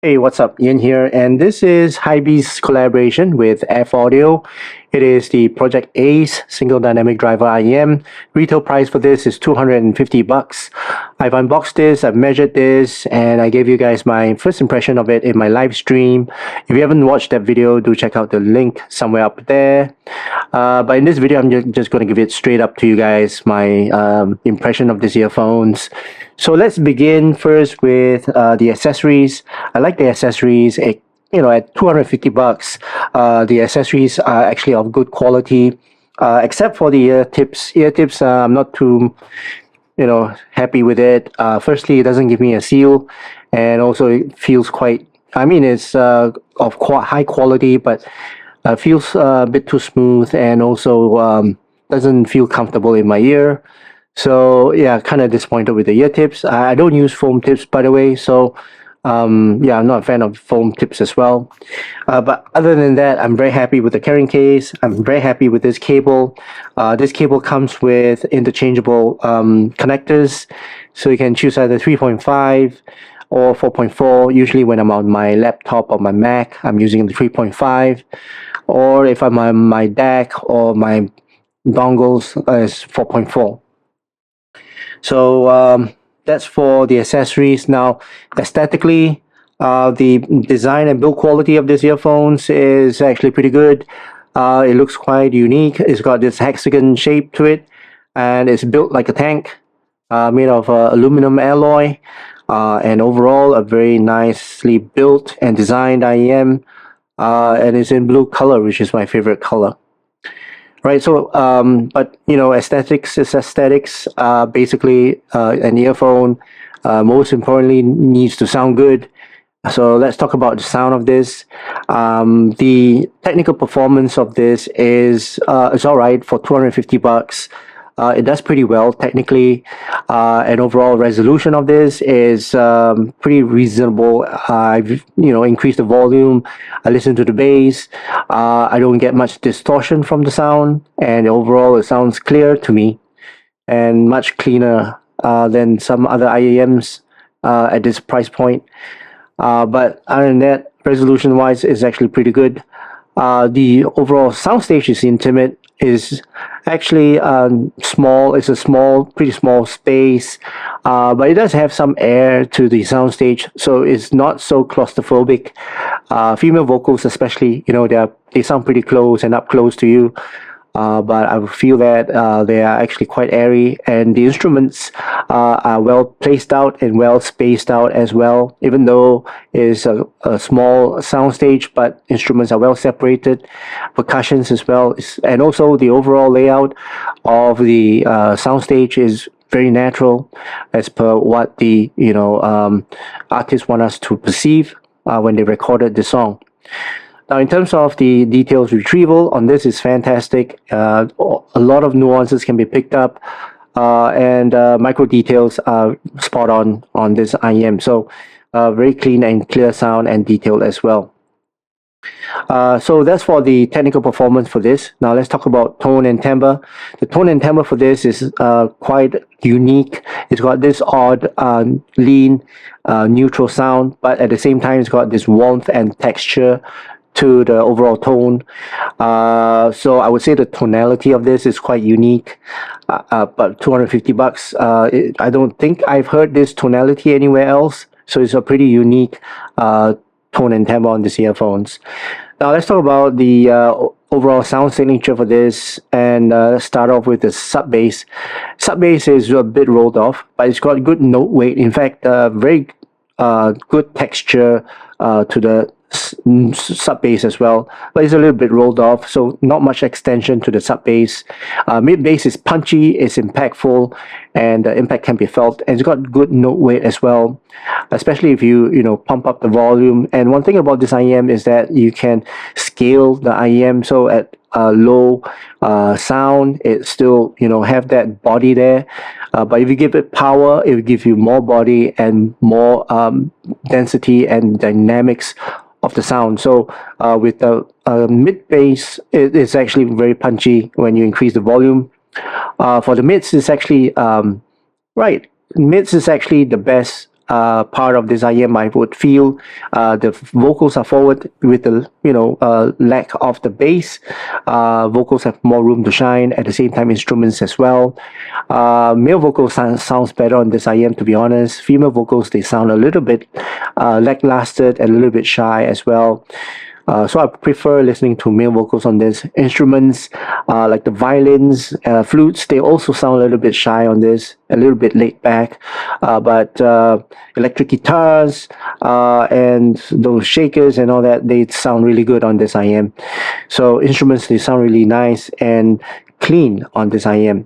Hey, what's up? Ian here, and this is Hiby's collaboration with Faudio. It is the Project Ace single dynamic driver IEM. Retail price for this is 250 bucks. I've unboxed this, I've measured this, and I gave you guys my first impression of it in my live stream. If you haven't watched that video, do check out the link somewhere up there. But in this video, I'm just going to give it straight up to you guys, my impression of these earphones. So let's begin first with the accessories. I like the accessories. At 250 bucks, the accessories are actually of good quality, except for the ear tips. Ear tips, I'm not too, happy with it. Firstly, it doesn't give me a seal, and also it feels quite. I mean, it's of high quality, but feels a bit too smooth, and also doesn't feel comfortable in my ear. So yeah, kind of disappointed with the ear tips. I don't use foam tips, by the way, so yeah, I'm not a fan of foam tips as well. But other than that, I'm very happy with the carrying case. I'm very happy with this cable. This cable comes with interchangeable connectors, so you can choose either 3.5 or 4.4. Usually when I'm on my laptop or my Mac, I'm using the 3.5, or if I'm on my DAC or my dongles, is 4.4. So that's for the accessories. Now, aesthetically, the design and build quality of these earphones is actually pretty good. It looks quite unique. It's got this hexagon shape to it, and it's built like a tank, made of aluminum alloy. And overall, a very nicely built and designed IEM, and it's in blue color, which is my favorite color. Right, so but aesthetics is aesthetics. Basically, an earphone, most importantly, needs to sound good. So let's talk about the sound of this. The technical performance of this is all right for 250 bucks. It does pretty well technically, and overall resolution of this is pretty reasonable. I've increased the volume. I listen to the bass. I don't get much distortion from the sound, and overall it sounds clear to me, and much cleaner than some other IEMs at this price point. But other than that, resolution wise, is actually pretty good. The overall soundstage is intimate. Is actually small. It's a pretty small space, but it does have some air to the soundstage, so it's not so claustrophobic. Female vocals, especially, they sound pretty close and up close to you. But I feel that they are actually quite airy, and the instruments are well placed out and well spaced out as well. Even though it's a small soundstage, but instruments are well separated, percussions as well, and also the overall layout of the soundstage is very natural, as per what the artists want us to perceive when they recorded the song. Now, in terms of the details retrieval on this is fantastic. A lot of nuances can be picked up, and micro details are spot on this IEM. So very clean and clear sound and detailed as well. So that's for the technical performance for this. Now let's talk about tone and timbre. The tone and timbre for this is quite unique. It's got this odd, lean, neutral sound, but at the same time, it's got this warmth and texture to the overall tone. So I would say the tonality of this is quite unique. But 250 bucks, I don't think I've heard this tonality anywhere else. So it's a pretty unique tone and timbre on these earphones. Now let's talk about the overall sound signature for this, and let's start off with the sub bass. Sub bass is a bit rolled off, but it's got good note weight. In fact, very good texture to the sub bass as well, but it's a little bit rolled off, so not much extension to the sub bass. Mid bass is punchy, it's impactful, and the impact can be felt, and it's got good note weight as well, especially if you pump up the volume. And one thing about this IEM is that you can scale the IEM, so at low sound it still have that body there, but if you give it power, it will give you more body and more density and dynamics of the sound. So with the mid bass, it's actually very punchy when you increase the volume. For the mids, it's actually right. Mids is actually the best part of this IM, I would feel the vocals are forward with the lack of the bass. Vocals have more room to shine. At the same time, instruments as well. Male vocals sounds better on this IM, to be honest. Female vocals, they sound a little bit lackluster and a little bit shy as well. So I prefer listening to male vocals on this. Instruments like the violins, flutes, they also sound a little bit shy on this, a little bit laid back. But electric guitars and those shakers and all that, they sound really good on this IM. So instruments, they sound really nice and clean on this IM.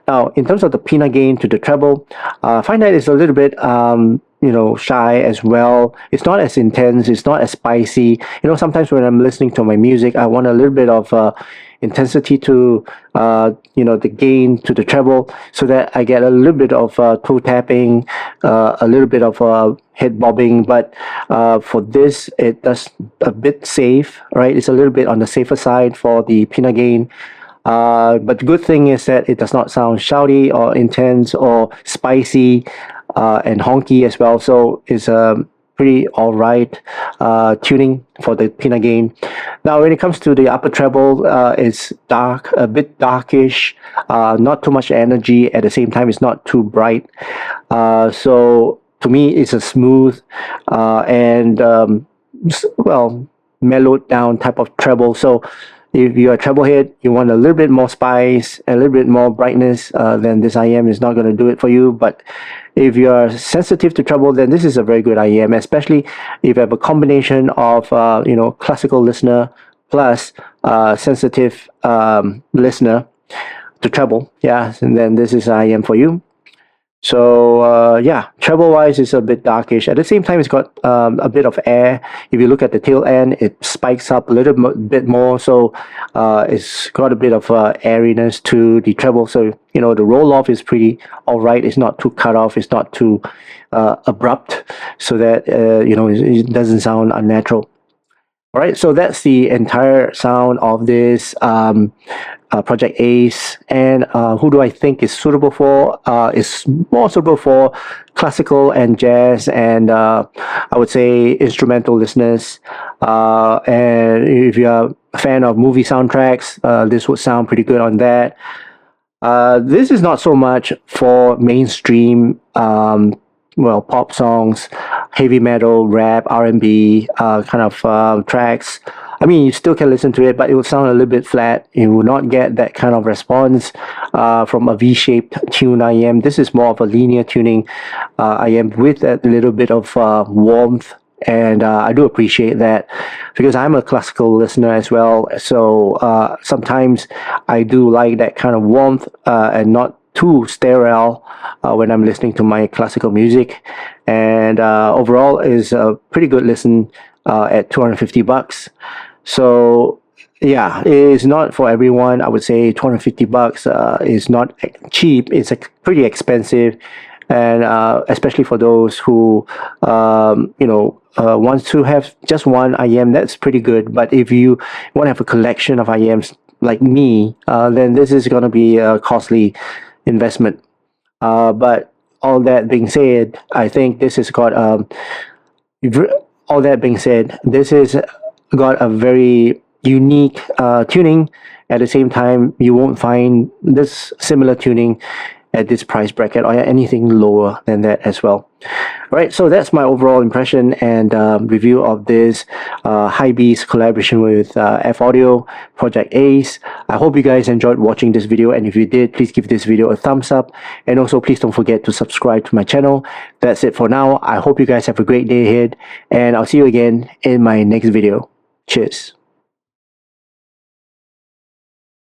Now, in terms of the pinna gain to the treble, I find that it's a little bit shy as well. It's not as intense, it's not as spicy. Sometimes when I'm listening to my music, I want a little bit of intensity to the gain to the treble, so that I get a little bit of toe tapping, a little bit of head bobbing. But for this, it does a bit safe, right? It's a little bit on the safer side for the pinna gain. But the good thing is that it does not sound shouty or intense or spicy and honky as well. So it's a pretty alright tuning for the pinna gain. Now, when it comes to the upper treble, it's dark, a bit darkish, not too much energy. At the same time, it's not too bright. So to me, it's a smooth and mellowed down type of treble. So if you're a treble head, you want a little bit more spice, a little bit more brightness, then this IM is not going to do it for you. But if you're sensitive to treble, then this is a very good IM, especially if you have a combination of classical listener plus sensitive listener to treble. Yeah, and then this is IM for you. So treble wise, it's a bit darkish. At the same time, it's got a bit of air. If you look at the tail end, it spikes up a little bit more. So it's got a bit of airiness to the treble. So the roll off is pretty alright. It's not too cut off. It's not too abrupt, so that it doesn't sound unnatural. All right, so that's the entire sound of this Project Ace. And who do I think is suitable for? It's more suitable for classical and jazz and I would say instrumental listeners. And if you're a fan of movie soundtracks, this would sound pretty good on that. This is not so much for mainstream pop songs, heavy metal, rap, R&B kind of tracks. I mean, you still can listen to it, but it will sound a little bit flat. You will not get that kind of response from a V-shaped tune IM. This is more of a linear tuning IM with a little bit of warmth. And I do appreciate that, because I'm a classical listener as well. So sometimes I do like that kind of warmth and not too sterile when I'm listening to my classical music. And overall is a pretty good listen at $250. So yeah, it is not for everyone. I would say $250 is not cheap. It's pretty expensive, and especially for those who want to have just one IM, that's pretty good. But if you want to have a collection of IMs like me, then this is going to be a costly investment. But all that being said, I think this has got all that being said, this is got a very unique tuning. At the same time, you won't find this similar tuning at this price bracket or anything lower than that as well. All right, so that's my overall impression and review of this Hiby's collaboration with Faudio Project Ace. I hope you guys enjoyed watching this video, and if you did, please give this video a thumbs up, and also please don't forget to subscribe to my channel. That's it for now. I hope you guys have a great day ahead, and I'll see you again in my next video. Cheers.